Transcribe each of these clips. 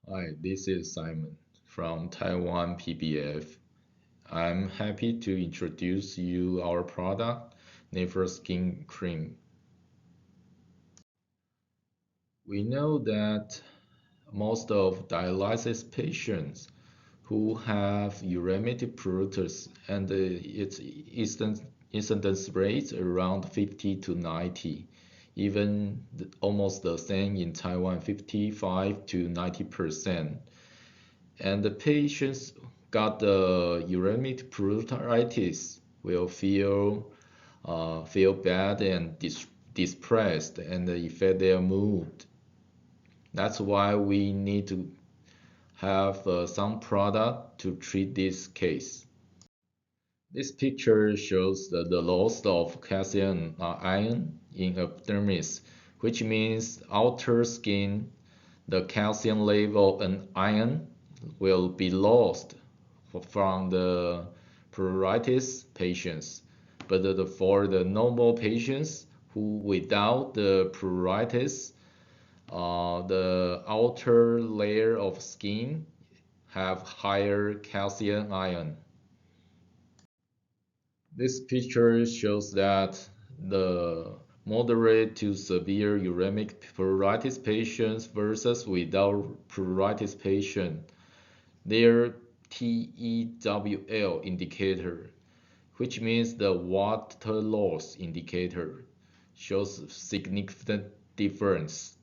Hi, this is Simon from Taiwan PBF. I'm happy to introduce you our product, NephroSkin Cream. We know that most of dialysis patients who have uremic pruritus and its incidence rate around 50 to 90, even almost the same in Taiwan, 55 to 90%. And the patients got the uremic pruritus will feel bad and depressed and affect their mood. That's why we need to have some product to treat this case. This picture shows the loss of calcium ion in epidermis, which means outer skin, the calcium level and ion will be lost from the pruritus patients. But for the normal patients who without the pruritus, the outer layer of skin have higher calcium ion. This picture shows that the moderate to severe uremic pruritus patients versus without pruritus patient, their TEWL indicator, which means the water loss indicator, shows significant difference.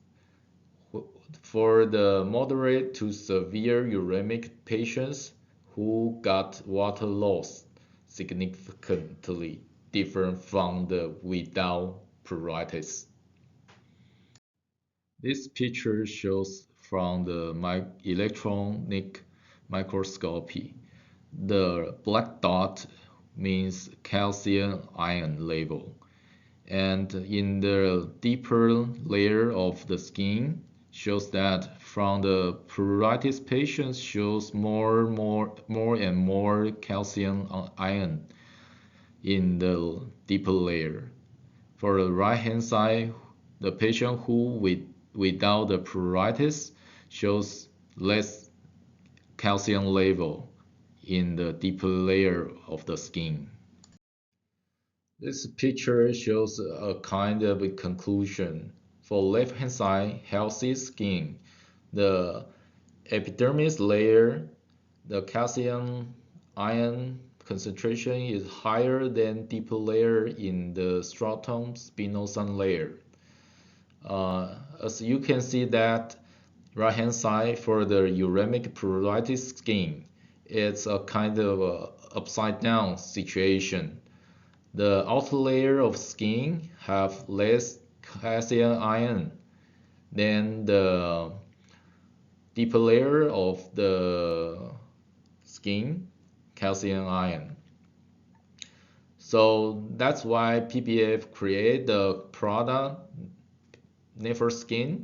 For the moderate to severe uremic patients who got water loss significantly different from the without pruritus. This picture shows from the electronic microscopy. The black dot means calcium ion level, and in the deeper layer of the skin shows that from the pruritus patients shows more and more calcium ion in the deeper layer. For the right hand side, the patient who without the pruritus shows less calcium level in the deeper layer of the skin. This picture shows a kind of a conclusion. For left hand side, healthy skin, the epidermis layer, the calcium ion concentration is higher than deeper layer in the stratum spinosum layer. As you can see that right hand side for the uremic pruritus skin, it's a kind of a upside down situation. The outer layer of skin have less calcium ion than the deeper layer of the skin calcium ion. So that's why PBF create the product NephroSkin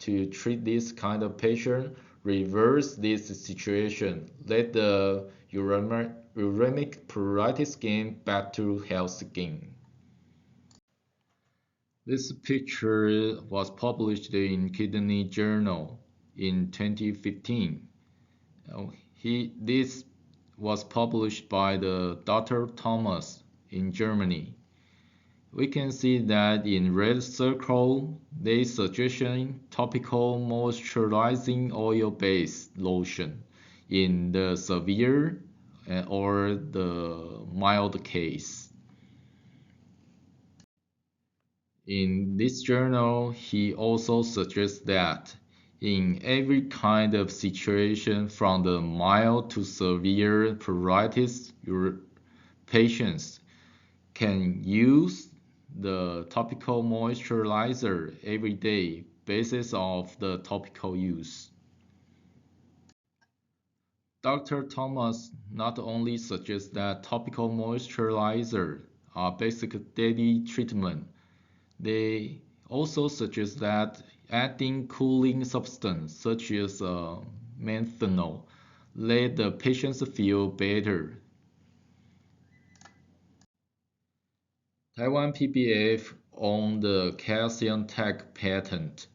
to treat this kind of patient, reverse this situation, let the uremic pruritus skin back to health skin. This picture was published in Kidney Journal in 2015. This was published by the Dr. Thomas in Germany. We can see that in red circle, they suggestion topical moisturizing oil-based lotion in the severe or the mild case. In this journal, he also suggests that in every kind of situation from the mild to severe pruritus, your patients can use the topical moisturizer every day basis of the topical use. Dr. Thomas not only suggests that topical moisturizer are basic daily treatment, they also suggest that adding cooling substance such as methanol let the patients feel better. Taiwan PBF owned the calcium tag patent.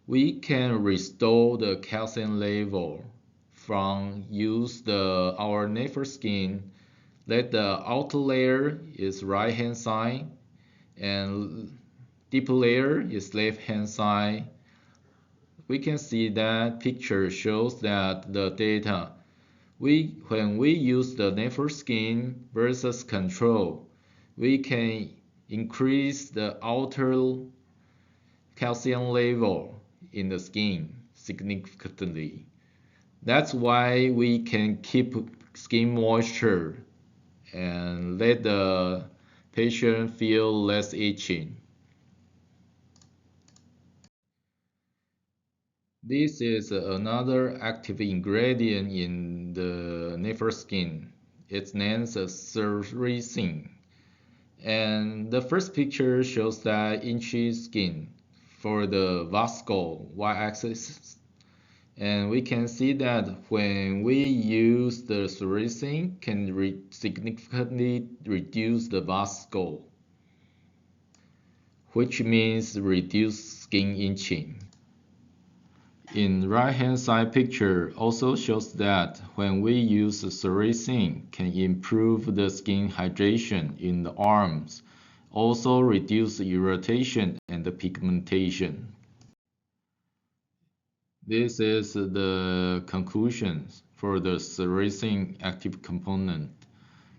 We can restore the calcium level from our NephroSkin. Let the outer layer is right hand side and deeper layer is left hand side. We can see that picture shows that the data when we use the NephroSkin versus control, we can increase the outer calcium level in the skin significantly. That's why we can keep skin moisture and let the patient feel less itching. This is another active ingredient in the NephroSkin. Its name is sericin. And the first picture shows that inchy skin for the vascular y-axis. And we can see that when we use the sericin, can significantly reduce the vascular, which means reduce skin itching. In right hand side picture also shows that when we use sericin can improve the skin hydration in the arms, also reduce irritation and the pigmentation. This is the conclusions for the sericin active component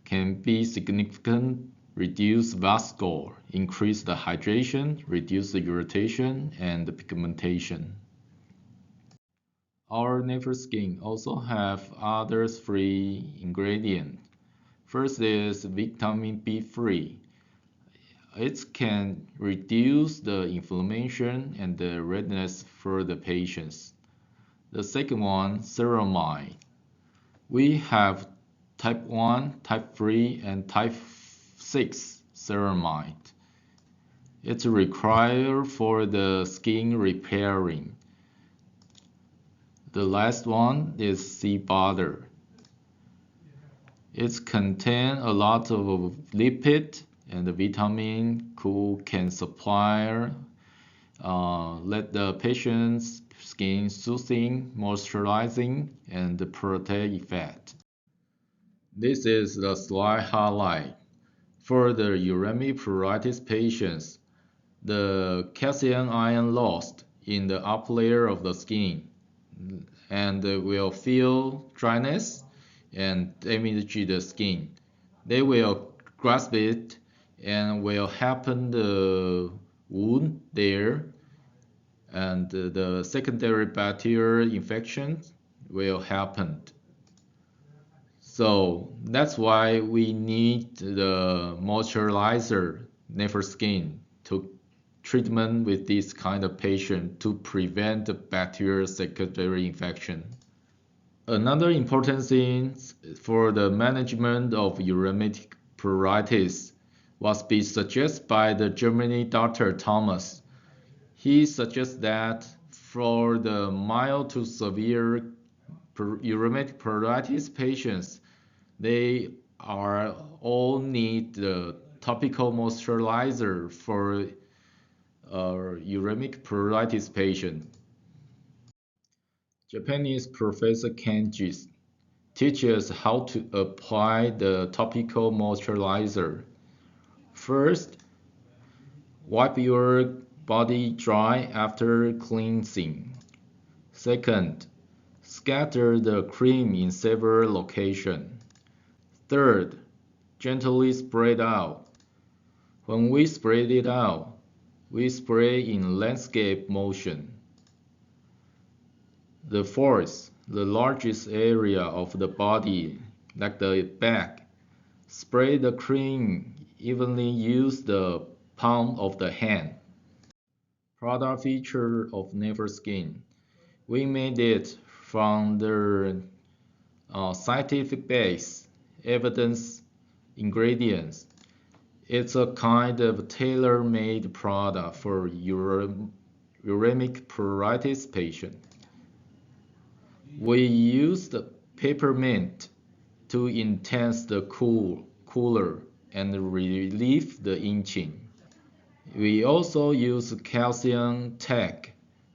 can be significant, reduce vascular, increase the hydration, reduce the irritation and the pigmentation. Our NephroSkin also have other free ingredients. First is vitamin B3. It can reduce the inflammation and the redness for the patients. The second one, ceramide. We have type 1, type 3, and type 6 ceramide. It's required for the skin repairing. The last one is sea butter. It contains a lot of lipid and the vitamin who can supply let the patient's skin soothing, moisturizing, and protect effect. This is the slide highlight. For the uremic pruritus patients, the calcium ion lost in the upper layer of the skin and will feel dryness and damage the skin. They will grasp it and will happen the wound there and the secondary bacterial infection will happen. So that's why we need the moisturizer NephroSkin to treatment with this kind of patient to prevent the bacterial secondary infection. Another important thing for the management of uremic pruritus was be suggested by the German Dr. Thomas. He suggests that for the mild to severe uremic pruritus patients, they are all need the topical moisturizer for uremic pruritus patient. Japanese Professor Kenji teaches how to apply the topical moisturizer. First, wipe your body dry after cleansing. Second, scatter the cream in several locations. Third, gently spread out. When we spread it out, we spray in landscape motion. The fourth, the largest area of the body, like the back, spray the cream evenly. Use the palm of the hand. Product feature of NephroSkin. We made it from the scientific base, evidence, ingredients. It's a kind of tailor-made product for uremic pruritus patient. We used peppermint to enhance the cooler and relieve the itching. We also use calcium tech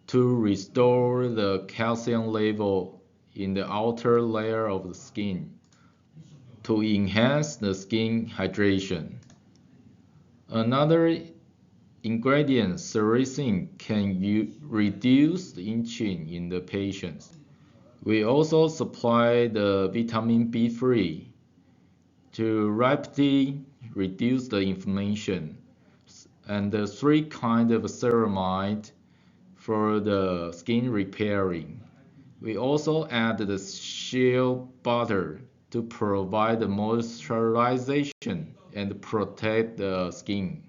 to restore the calcium level in the outer layer of the skin to enhance the skin hydration. Another ingredient, sericin, can reduce the itching in the patients. We also supply the vitamin B3 to rapidly reduce the inflammation, and the 3 kinds of ceramide for the skin repairing. We also add the shea butter to provide the moisturization and protect the skin.